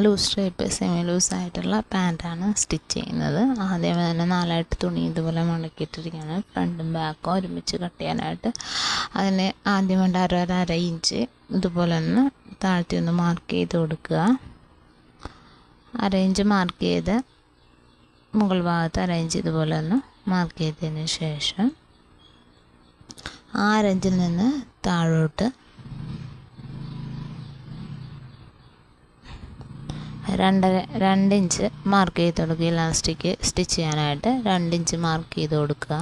Loose shape semi ലൂസായിട്ടുള്ള പാൻറ്റാണ് stitch ചെയ്യുന്നത്. ആദ്യം തന്നെ 4ആയിട്ട് തുണി ഇതുപോലെ മടക്കിയിട്ടിരിക്കുകയാണ്. ഫ്രണ്ടും ബാക്കും ഒരുമിച്ച് കട്ട് ചെയ്യാനായിട്ട് അതിന് ആദ്യം വേണ്ട അര ഇഞ്ച് ഇതുപോലെ ഒന്ന് താഴ്ത്തി ഒന്ന് മാർക്ക് ചെയ്ത് കൊടുക്കുക. അര ഇഞ്ച് മാർക്ക് ചെയ്ത് മുകൾ ഭാഗത്ത് അര ഇഞ്ച് ഇതുപോലെ ഒന്ന് മാർക്ക് ചെയ്തതിന് ശേഷം ആ അരഞ്ചിൽ നിന്ന് താഴോട്ട് 2 ഇഞ്ച് മാർക്ക് ചെയ്ത് കൊടുക്കുക. ഇലാസ്റ്റിക് സ്റ്റിച്ച് ചെയ്യാനായിട്ട് 2 ഇഞ്ച് മാർക്ക് ചെയ്ത് കൊടുക്കുക.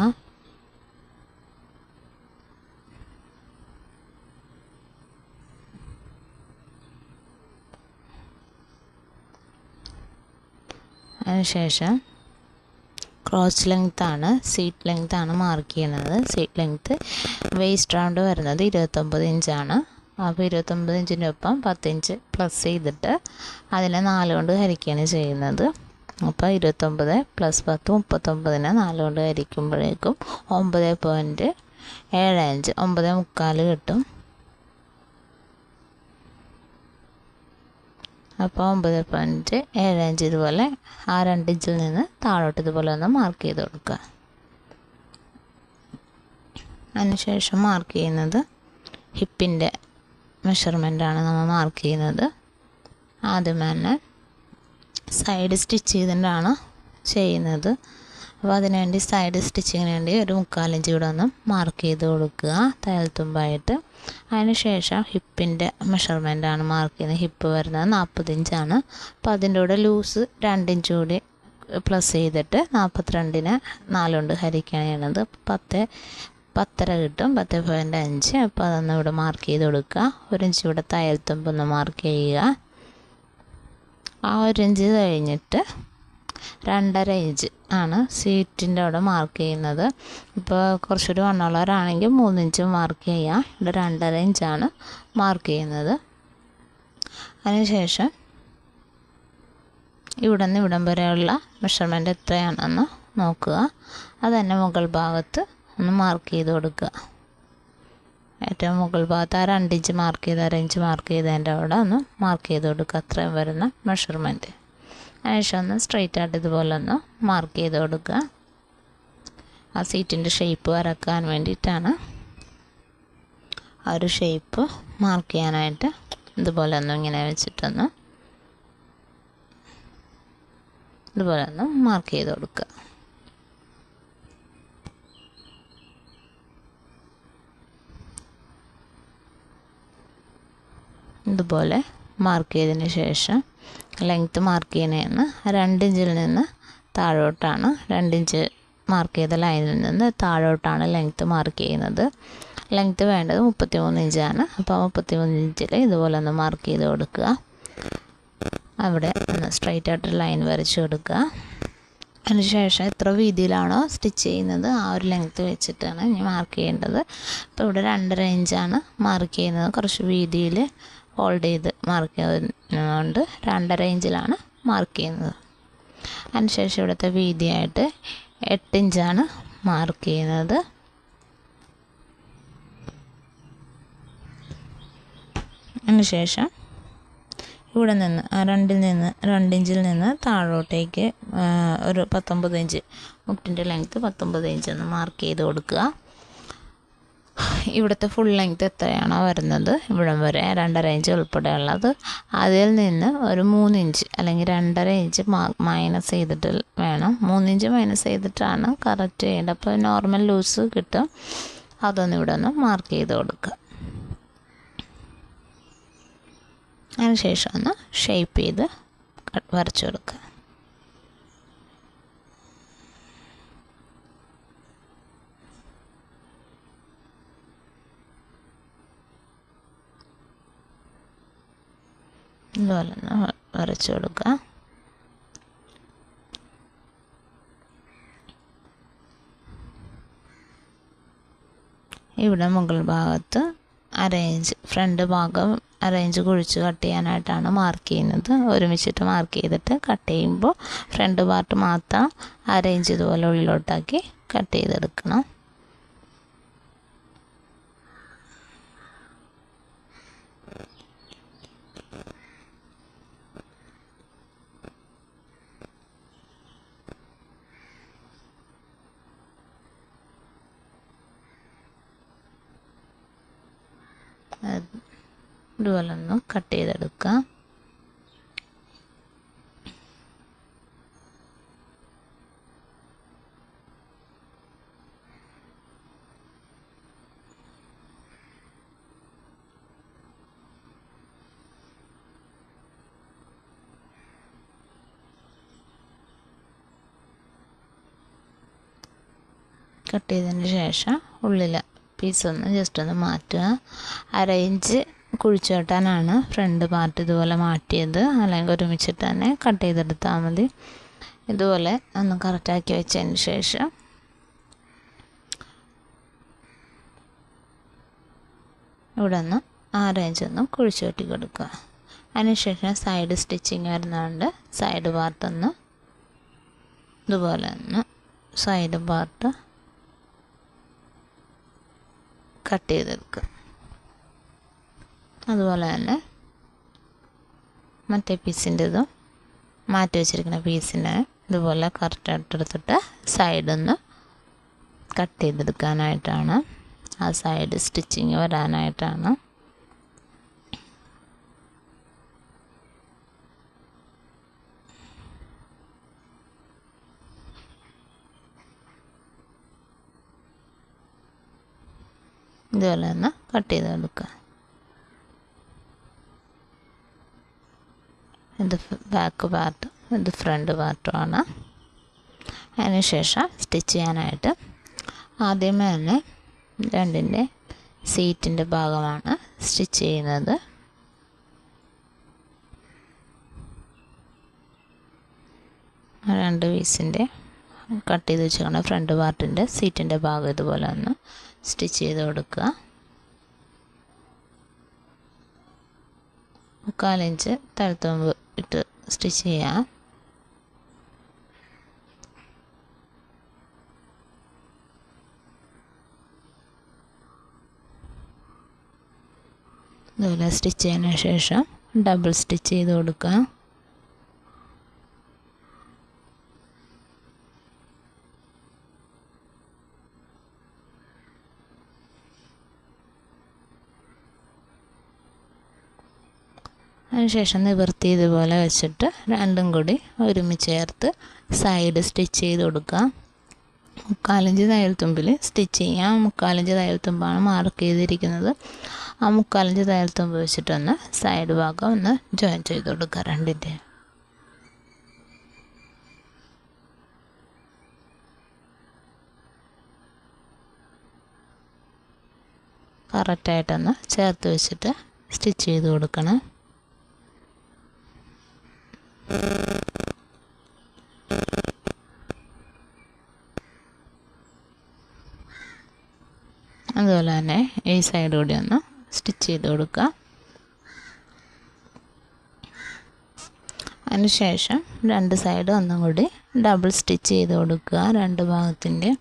അതിനുശേഷം ക്രോസ് ലെങ്ത്താണ് സീറ്റ് ലെങ്ത്താണ് മാർക്ക് ചെയ്യുന്നത്. സീറ്റ് ലെങ്ത്ത് വേസ്റ്റ് റൗണ്ട് വരുന്നത് 29 ഇഞ്ചാണ്. അപ്പോൾ 29 ഇഞ്ചിൻ്റെ ഒപ്പം 10 ഇഞ്ച് പ്ലസ് ചെയ്തിട്ട് അതിനെ 4 കൊണ്ട് ഹരിക്കുകയാണ് ചെയ്യുന്നത്. അപ്പോൾ 29 + 10 39നെ 4 കൊണ്ട് ഹരിക്കുമ്പോഴേക്കും 9.75 9.75 കിട്ടും. അപ്പോൾ 9.75 ഇതുപോലെ ആ 2 ഇഞ്ചിൽ നിന്ന് താഴോട്ട് ഇതുപോലെ ഒന്ന് മാർക്ക് ചെയ്ത് കൊടുക്കുക. അതിനുശേഷം മാർക്ക് ചെയ്യുന്നത് ഹിപ്പിൻ്റെ മെഷർമെൻറ്റാണ് നമ്മൾ മാർക്ക് ചെയ്യുന്നത്. ആദ്യം തന്നെ സൈഡ് സ്റ്റിച്ച് ചെയ്തിട്ടാണ് ചെയ്യുന്നത്. അപ്പോൾ അതിനുവേണ്ടി സൈഡ് സ്റ്റിച്ചിങ്ങിന് വേണ്ടി ഒരു 3/4 ഇഞ്ച് ഇവിടെ ഒന്ന് മാർക്ക് ചെയ്ത് കൊടുക്കുക തയ്യൽത്തുമ്പായിട്ട്. അതിനുശേഷം ഹിപ്പിൻ്റെ മെഷർമെൻറ്റാണ് മാർക്ക് ചെയ്യുന്നത്. ഹിപ്പ് വരുന്നത് 40 ഇഞ്ചാണ്. അപ്പോൾ അതിൻ്റെ കൂടെ ലൂസ് 2 ഇഞ്ച് കൂടി പ്ലസ് ചെയ്തിട്ട് 42നെ 4 കൊണ്ട് ഹരിക്കുകയാണ് ചെയ്യുന്നത്. 10.5 കിട്ടും. 10.5. അപ്പോൾ അതൊന്ന് ഇവിടെ മാർക്ക് ചെയ്ത് കൊടുക്കുക. 1 ഇഞ്ച് ഇവിടെ തയ്യൽത്തുമ്പൊന്ന് മാർക്ക് ചെയ്യുക. ആ 1 ഇഞ്ച് കഴിഞ്ഞിട്ട് 2.5 ഇഞ്ച് ആണ് സീറ്റിൻ്റെ അവിടെ മാർക്ക് ചെയ്യുന്നത്. ഇപ്പോൾ കുറച്ചൊരു വണ്ണമുള്ളവരാണെങ്കിൽ 3 ഇഞ്ച് മാർക്ക് ചെയ്യുക. ഇവിടെ 2.5 ഇഞ്ചാണ് മാർക്ക് ചെയ്യുന്നത്. അതിനുശേഷം ഇവിടെ നിന്ന് ഇവിടം വരെയുള്ള മെഷർമെൻറ്റ് എത്രയാണെന്ന് നോക്കുക. അത് തന്നെ മുകൾ ഭാഗത്ത് ഒന്ന് മാർക്ക് ചെയ്ത് കൊടുക്കുക. ഏറ്റവും മുകൾ ഭാഗത്ത് ആ 2 ഇഞ്ച് മാർക്ക് ചെയ്ത് 1 ഇഞ്ച് മാർക്ക് ചെയ്തതിൻ്റെ അവിടെ ഒന്ന് മാർക്ക് ചെയ്ത് കൊടുക്കുക. അത്രയും വരുന്ന മെഷർമെൻറ്റ്. അതിനുശേഷം ഒന്ന് സ്ട്രെയിറ്റ് ആയിട്ട് ഇതുപോലെ ഒന്ന് മാർക്ക് ചെയ്ത് കൊടുക്കുക. ആ സീറ്റിൻ്റെ ഷേപ്പ് വരക്കാൻ വേണ്ടിയിട്ടാണ്. ആ ഒരു ഷേപ്പ് മാർക്ക് ചെയ്യാനായിട്ട് ഇതുപോലെ ഒന്ന് ഇങ്ങനെ വെച്ചിട്ടൊന്ന് ഇതുപോലെ ഒന്ന് മാർക്ക് ചെയ്ത് കൊടുക്കുക. ഇതുപോലെ മാർക്ക് ചെയ്തതിന് ശേഷം ലെങ്ത്ത് മാർക്ക് ചെയ്യുന്നതിന് 2 ഇഞ്ചിൽ നിന്ന് താഴോട്ടാണ് 2 ഇഞ്ച് മാർക്ക് ചെയ്ത ലൈനിൽ നിന്ന് താഴോട്ടാണ് ലെങ്ത്ത് മാർക്ക് ചെയ്യുന്നത്. ലെങ്ത്ത് വേണ്ടത് 33 ഇഞ്ചാണ്. അപ്പോൾ 33 ഇഞ്ചിൽ ഇതുപോലെ ഒന്ന് മാർക്ക് ചെയ്ത് കൊടുക്കുക. അവിടെ ഒന്ന് സ്ട്രൈറ്റ് ആയിട്ട് ലൈൻ വരച്ച് കൊടുക്കുക. അതിനുശേഷം എത്ര വീതിയിലാണോ സ്റ്റിച്ച് ചെയ്യുന്നത് ആ ഒരു ലെങ്ത്ത് വെച്ചിട്ടാണ് ഇനി മാർക്ക് ചെയ്യേണ്ടത്. അപ്പോൾ ഇവിടെ 2.5 ഇഞ്ചാണ് മാർക്ക് ചെയ്യുന്നത്. കുറച്ച് വീതിയിൽ ഹോൾഡ് ചെയ്ത് മാർക്ക് ചെയ്യുന്നതുകൊണ്ട് 2.5 ഇഞ്ചിലാണ് മാർക്ക് ചെയ്യുന്നത്. അതിനുശേഷം ഇവിടുത്തെ വീതിയായിട്ട് 8 ഇഞ്ചാണ് മാർക്ക് ചെയ്യുന്നത്. അതിനുശേഷം ഇവിടെ നിന്ന് 2 ഇഞ്ചിൽ നിന്ന് താഴോട്ടേക്ക് ഒരു 19 ഇഞ്ച് മുട്ടിൻ്റെ ലെങ്ത്ത് 19 ഇഞ്ച് ഒന്ന് മാർക്ക് ചെയ്ത് കൊടുക്കുക. ഇവിടുത്തെ ഫുൾ ലെങ്ത്ത് എത്രയാണോ വരുന്നത് ഇവിടം വരെ 2.5 ഇഞ്ച് ഉൾപ്പെടെയുള്ളത് അതിൽ നിന്ന് ഒരു 3 ഇഞ്ച് അല്ലെങ്കിൽ 2.5 ഇഞ്ച് മൈനസ് ചെയ്തിട്ട് വേണം. 3 ഇഞ്ച് മൈനസ് ചെയ്തിട്ടാണ് കറക്റ്റ് ചെയ്യേണ്ടത്. അപ്പോൾ നോർമൽ ലൂസ് കിട്ടും. അതൊന്ന് ഇവിടെ ഒന്ന് മാർക്ക് ചെയ്ത് കൊടുക്കുക. അതിനുശേഷം ഒന്ന് ഷേപ്പ് ചെയ്ത് വരച്ചു കൊടുക്കുക. ഇതുപോലെ ഒന്ന് വരച്ചു കൊടുക്കുക. ഇവിടെ മുകൾ ഭാഗത്ത് 1/2 ഇഞ്ച് ഫ്രണ്ട് ഭാഗം 1/2 ഇഞ്ച് കുഴിച്ച് കട്ട് ചെയ്യാനായിട്ടാണ് മാർക്ക് ചെയ്യുന്നത്. ഒരുമിച്ചിട്ട് മാർക്ക് ചെയ്തിട്ട് കട്ട് ചെയ്യുമ്പോൾ ഫ്രണ്ട് പാർട്ട് മാത്രം 1/2 ഇഞ്ച് ഇതുപോലെ ഉള്ളിലോട്ടാക്കി കട്ട് ചെയ്തെടുക്കണം. ഇതുപോലെ ഒന്ന് കട്ട് ചെയ്തെടുക്കുക. കട്ട് ചെയ്തതിന് ശേഷം ഉള്ളിലെ പീസൊന്ന് ജസ്റ്റ് ഒന്ന് മാറ്റുക. 1/2 ഇഞ്ച് കുഴിച്ചു വെട്ടാനാണ് ഫ്രണ്ട് പാർട്ട് ഇതുപോലെ മാറ്റിയത്, അല്ലെങ്കിൽ ഒരുമിച്ചിട്ട് തന്നെ കട്ട് ചെയ്തെടുത്താൽ മതി. ഇതുപോലെ ഒന്ന് കറക്റ്റാക്കി വെച്ചതിന് ശേഷം ഇവിടെ ഒന്ന് 6 ഇഞ്ച് ഒന്ന് കുഴിച്ചു വെട്ടി കൊടുക്കുക. അതിനുശേഷം സൈഡ് സ്റ്റിച്ചിങ് വരുന്നതുകൊണ്ട് സൈഡ് പാർട്ടൊന്ന് ഇതുപോലെ ഒന്ന് സൈഡ് പാർട്ട് കട്ട് ചെയ്തെടുക്കുക. അതുപോലെ തന്നെ മറ്റേ പീസിൻ്റെതും മാറ്റി വെച്ചിരിക്കുന്ന പീസിനെ ഇതുപോലെ കറക്റ്റായിട്ട് എടുത്തിട്ട് സൈഡൊന്ന് കട്ട് ചെയ്തെടുക്കാനായിട്ടാണ്, ആ സൈഡ് സ്റ്റിച്ചിങ് വരാനായിട്ടാണ്. ഇതുപോലെ ഒന്ന് കട്ട് ചെയ്തെടുക്കുക. ഇത് ബാക്ക് പാർട്ടും ഇത് ഫ്രണ്ട് പാർട്ടുമാണ്. അതിനുശേഷം സ്റ്റിച്ച് ചെയ്യാനായിട്ട് ആദ്യമേ തന്നെ രണ്ടിൻ്റെ സീറ്റിൻ്റെ ഭാഗമാണ് സ്റ്റിച്ച് ചെയ്യുന്നത്. രണ്ട് പീസിൻ്റെ കട്ട് ചെയ്ത് വെച്ചാണ് ഫ്രണ്ട് പാർട്ടിൻ്റെ സീറ്റിൻ്റെ ഭാഗം ഇതുപോലെ ഒന്ന് സ്റ്റിച്ച് ചെയ്ത് കൊടുക്കുക. 1/4 ഇഞ്ച് താഴ്ത്തുമ്പ് ഇട്ട് സ്റ്റിച്ച് ചെയ്യാം. ഇതുപോലെ സ്റ്റിച്ച് ചെയ്തതിന് ശേഷം ഡബിൾ സ്റ്റിച്ച് ചെയ്ത് കൊടുക്കുക. അതിനുശേഷം നിവർത്തി ഇതുപോലെ വെച്ചിട്ട് രണ്ടും കൂടി ഒരുമിച്ച് ചേർത്ത് സൈഡ് സ്റ്റിച്ച് ചെയ്ത് കൊടുക്കുക. 1/4 ഇഞ്ച് തയ്യൽത്തുമ്പിൽ സ്റ്റിച്ച് ചെയ്യാം. 1/4 ഇഞ്ച് തയ്യൽത്തുമ്പാണ് മാർക്ക് ചെയ്തിരിക്കുന്നത്. ആ 1/4 ഇഞ്ച് തയ്യൽത്തുമ്പ് വെച്ചിട്ടൊന്ന് സൈഡ് ഭാഗം ഒന്ന് ജോയിൻ ചെയ്ത് കൊടുക്കുക. രണ്ടിൻ്റെ കറക്റ്റായിട്ടൊന്ന് ചേർത്ത് വെച്ചിട്ട് സ്റ്റിച്ച് ചെയ്ത് കൊടുക്കണം. അതുപോലെ തന്നെ ഈ സൈഡ് കൂടി ഒന്ന് സ്റ്റിച്ച് ചെയ്ത് കൊടുക്കുക. അതിനുശേഷം രണ്ട് സൈഡ് ഒന്നും കൂടി ഡബിൾ സ്റ്റിച്ച് ചെയ്ത് കൊടുക്കുക. രണ്ട് ഭാഗത്തിൻ്റെ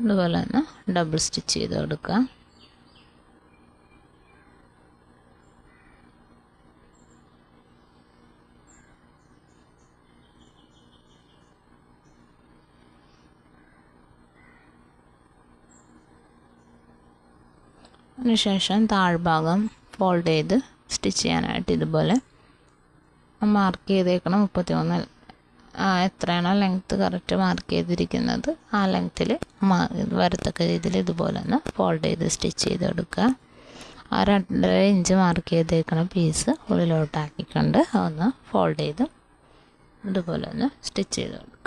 അതുപോലെ തന്നെ ഡബിൾ സ്റ്റിച്ച് ചെയ്ത് കൊടുക്കുക. അതിനുശേഷം താഴ്ഭാഗം ഫോൾഡ് ചെയ്ത് സ്റ്റിച്ച് ചെയ്യാനായിട്ട് ഇതുപോലെ മാർക്ക് ചെയ്തേക്കണം. 33 എത്രയാണോ ലെങ്ത്ത് കറക്റ്റ് മാർക്ക് ചെയ്തിരിക്കുന്നത് ആ ലെങ്ത്തിൽ വരത്തക്ക രീതിയിൽ ഇതുപോലെ ഒന്ന് ഫോൾഡ് ചെയ്ത് സ്റ്റിച്ച് ചെയ്ത് കൊടുക്കുക. ആ 2.5 ഇഞ്ച് മാർക്ക് ചെയ്തേക്കണ പീസ് ഉള്ളിലോട്ടാക്കിക്കൊണ്ട് ഒന്ന് ഫോൾഡ് ചെയ്ത് ഇതുപോലെ ഒന്ന് സ്റ്റിച്ച് ചെയ്ത് കൊടുക്കുക.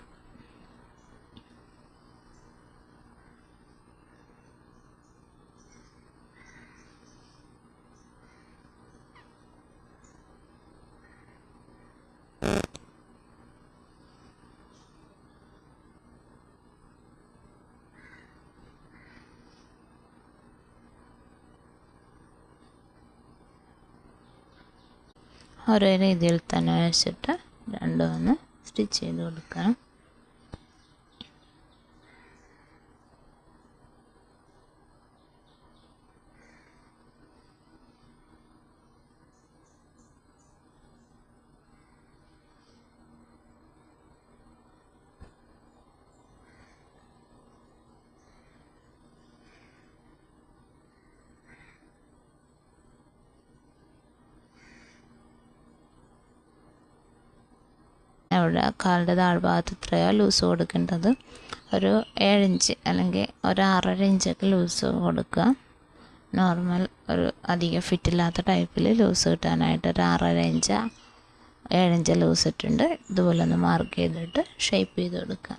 ഒരേ രീതിയിൽ തന്നെ വെച്ചിട്ട് രണ്ടും ഒന്ന് സ്റ്റിച്ച് ചെയ്ത് കൊടുക്കണം. അവിടെ കാലിൻ്റെ താഴ്ഭാഗത്ത് എത്രയോ ലൂസ് കൊടുക്കേണ്ടത് ഒരു 7 ഇഞ്ച് അല്ലെങ്കിൽ ഒരു 6.5 ഇഞ്ചൊക്കെ ലൂസ് കൊടുക്കുക. നോർമൽ ഒരു അധികം ഫിറ്റില്ലാത്ത ടൈപ്പിൽ ലൂസ് കിട്ടാനായിട്ട് ഒരു 6.5 ഇഞ്ച് 7 ഇഞ്ച് ലൂസ് ഇട്ടുണ്ട്. ഇതുപോലെ ഒന്ന് മാർക്ക് ചെയ്തിട്ട് ഷേപ്പ് ചെയ്ത് കൊടുക്കുക.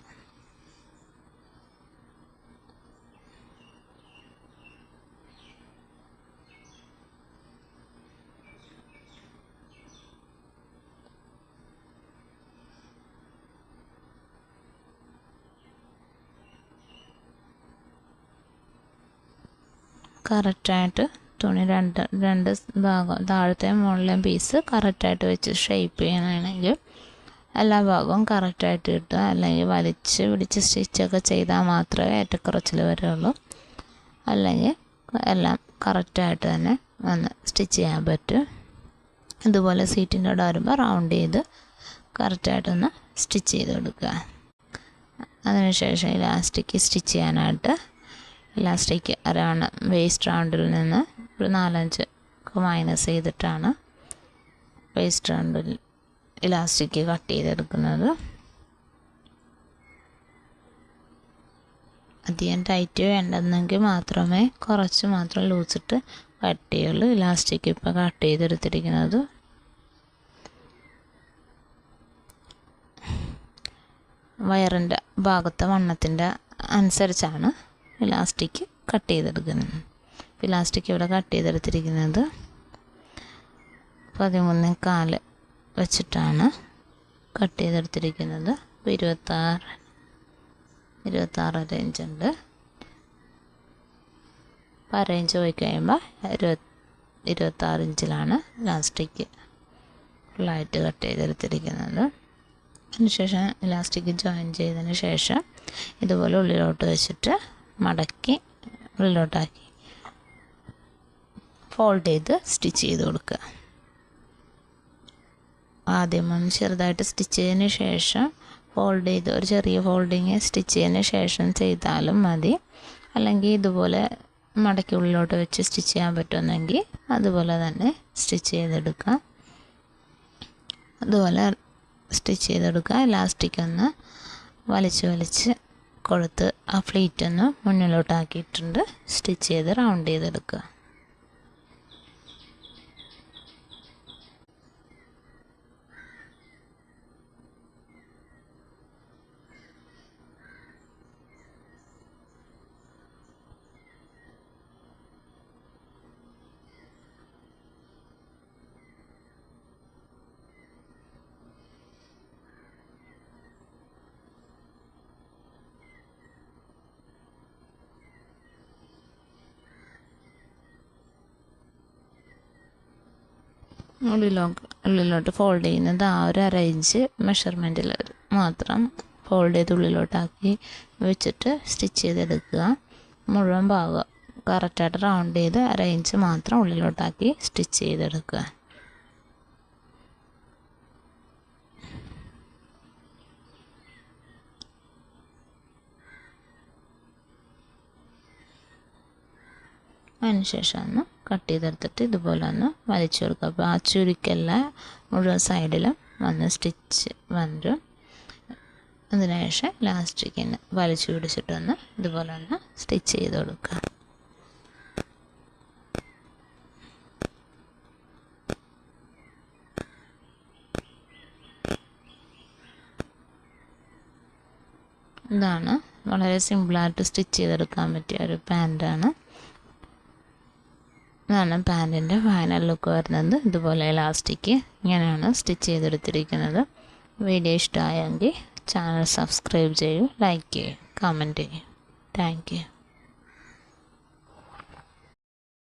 കറക്റ്റായിട്ട് തുണി രണ്ട് ഭാഗം താഴത്തെ മുകളിലെ പീസ് കറക്റ്റായിട്ട് വെച്ച് ഷേപ്പ് ചെയ്യണമെങ്കിൽ എല്ലാ ഭാഗവും കറക്റ്റായിട്ട് കിട്ടുക. അല്ലെങ്കിൽ വലിച്ച് പിടിച്ച് സ്റ്റിച്ചൊക്കെ ചെയ്താൽ മാത്രമേ ഏറ്റക്കുറച്ചിൽ വരുള്ളൂ. അല്ലെങ്കിൽ എല്ലാം കറക്റ്റായിട്ട് തന്നെ വന്ന് സ്റ്റിച്ച് ചെയ്യാൻ പറ്റും. ഇതുപോലെ സീറ്റിൻ്റെ അവിടെ വരുമ്പോൾ റൗണ്ട് ചെയ്ത് കറക്റ്റായിട്ടൊന്ന് സ്റ്റിച്ച് ചെയ്ത് കൊടുക്കുക. അതിനുശേഷം ഇലാസ്റ്റിക് സ്റ്റിച്ച് ചെയ്യാനായിട്ട് ഇലാസ്റ്റിക് വേസ്റ്റ് റൗണ്ടിൽ നിന്ന് ഒരു 4-5 മൈനസ് ചെയ്തിട്ടാണ് വേസ്റ്റ് റൗണ്ടിൽ ഇലാസ്റ്റിക് കട്ട് ചെയ്തെടുക്കുന്നത്. അധികം ടൈറ്റ് വേണ്ടെന്നെങ്കിൽ മാത്രമേ കുറച്ച് മാത്രം ലൂസിട്ട് കട്ട് ചെയ്യുള്ളൂ. ഇലാസ്റ്റിക് ഇപ്പോൾ കട്ട് ചെയ്തെടുത്തിരിക്കുന്നത് വയറിൻ്റെ ഭാഗത്തെ വണ്ണത്തിൻ്റെ അനുസരിച്ചാണ് ഇലാസ്റ്റിക് കട്ട് ചെയ്തെടുക്കുന്നത്. ഇലാസ്റ്റിക് ഇവിടെ കട്ട് ചെയ്തെടുത്തിരിക്കുന്നത് 13.25 വെച്ചിട്ടാണ് കട്ട് ചെയ്തെടുത്തിരിക്കുന്നത്. 26 ഇഞ്ചുണ്ട്. അരയിഞ്ച് പോയി കഴിയുമ്പോൾ 26 ഇഞ്ചിലാണ് ഇലാസ്റ്റിക് ഫുള്ളായിട്ട് കട്ട് ചെയ്തെടുത്തിരിക്കുന്നത്. അതിനുശേഷം ഇലാസ്റ്റിക് ജോയിൻ ചെയ്തതിന് ശേഷം ഇതുപോലെ ഉള്ളിലോട്ട് വെച്ചിട്ട് മടക്കി ഉള്ളിലോട്ടാക്കി ഫോൾഡ് ചെയ്ത് സ്റ്റിച്ച് ചെയ്ത് കൊടുക്കുക. ആദ്യം ഒന്ന് ചെറുതായിട്ട് സ്റ്റിച്ച് ചെയ്തതിന് ശേഷം ഫോൾഡ് ചെയ്ത് ഒരു ചെറിയ ഫോൾഡിങ് സ്റ്റിച്ച് ചെയ്തതിന് ശേഷം ചെയ്താലും മതി. അല്ലെങ്കിൽ ഇതുപോലെ മടക്കി ഉള്ളിലോട്ട് വെച്ച് സ്റ്റിച്ച് ചെയ്യാൻ പറ്റുമെന്നെങ്കിൽ അതുപോലെ തന്നെ സ്റ്റിച്ച് ചെയ്തെടുക്കുക. അതുപോലെ സ്റ്റിച്ച് ചെയ്തെടുക്കുക. ഇലാസ്റ്റിക് ഒന്ന് വലിച്ച് കൊടുത്ത് ആ ഫ്ലീറ്റ് ഒന്ന് മുന്നിലോട്ടാക്കിയിട്ടുണ്ട് സ്റ്റിച്ച് ചെയ്ത് റൗണ്ട് ചെയ്തെടുക്കുക. ഉള്ളിലോട്ട് ഫോൾഡ് ചെയ്യുന്നത് ആ ഒരു അരയിഞ്ച് മെഷർമെൻറ്റിൽ മാത്രം ഫോൾഡ് ചെയ്ത് ഉള്ളിലോട്ടാക്കി വെച്ചിട്ട് സ്റ്റിച്ച് ചെയ്തെടുക്കുക. മുഴുവൻ ഭാഗം കറക്റ്റായിട്ട് റൗണ്ട് ചെയ്ത് അരയിഞ്ച് മാത്രം ഉള്ളിലോട്ടാക്കി സ്റ്റിച്ച് ചെയ്തെടുക്കുക. അതിനുശേഷം ഒന്ന് കട്ട് ചെയ്തെടുത്തിട്ട് ഇതുപോലെ ഒന്ന് വലിച്ചു കൊടുക്കുക. അപ്പോൾ ആ ചുരുക്കെല്ലാം മുഴുവൻ സൈഡിലും വന്ന് സ്റ്റിച്ച് വരും. അതിനുശേഷം ലാസ്റ്റിക്കിന് വലിച്ചു പിടിച്ചിട്ടൊന്ന് ഇതുപോലെ ഒന്ന് സ്റ്റിച്ച് ചെയ്ത് കൊടുക്കുക. ഇതാണ് വളരെ സിമ്പിളായിട്ട് സ്റ്റിച്ച് ചെയ്തെടുക്കാൻ പറ്റിയ ഒരു പാൻറ്റാണ്. ഇതാണ് പാൻറ്റിൻ്റെ ഫൈനൽ ലുക്ക് വരുന്നത്. ഇതുപോലെ ഇലാസ്റ്റിക് ഇങ്ങനെയാണ് സ്റ്റിച്ച് ചെയ്തെടുത്തിരിക്കുന്നത്. വീഡിയോ ഇഷ്ടമായെങ്കിൽ ചാനൽ സബ്സ്ക്രൈബ് ചെയ്യൂ, ലൈക്ക് ചെയ്യൂ, കമൻറ്റ് ചെയ്യൂ. Thank you.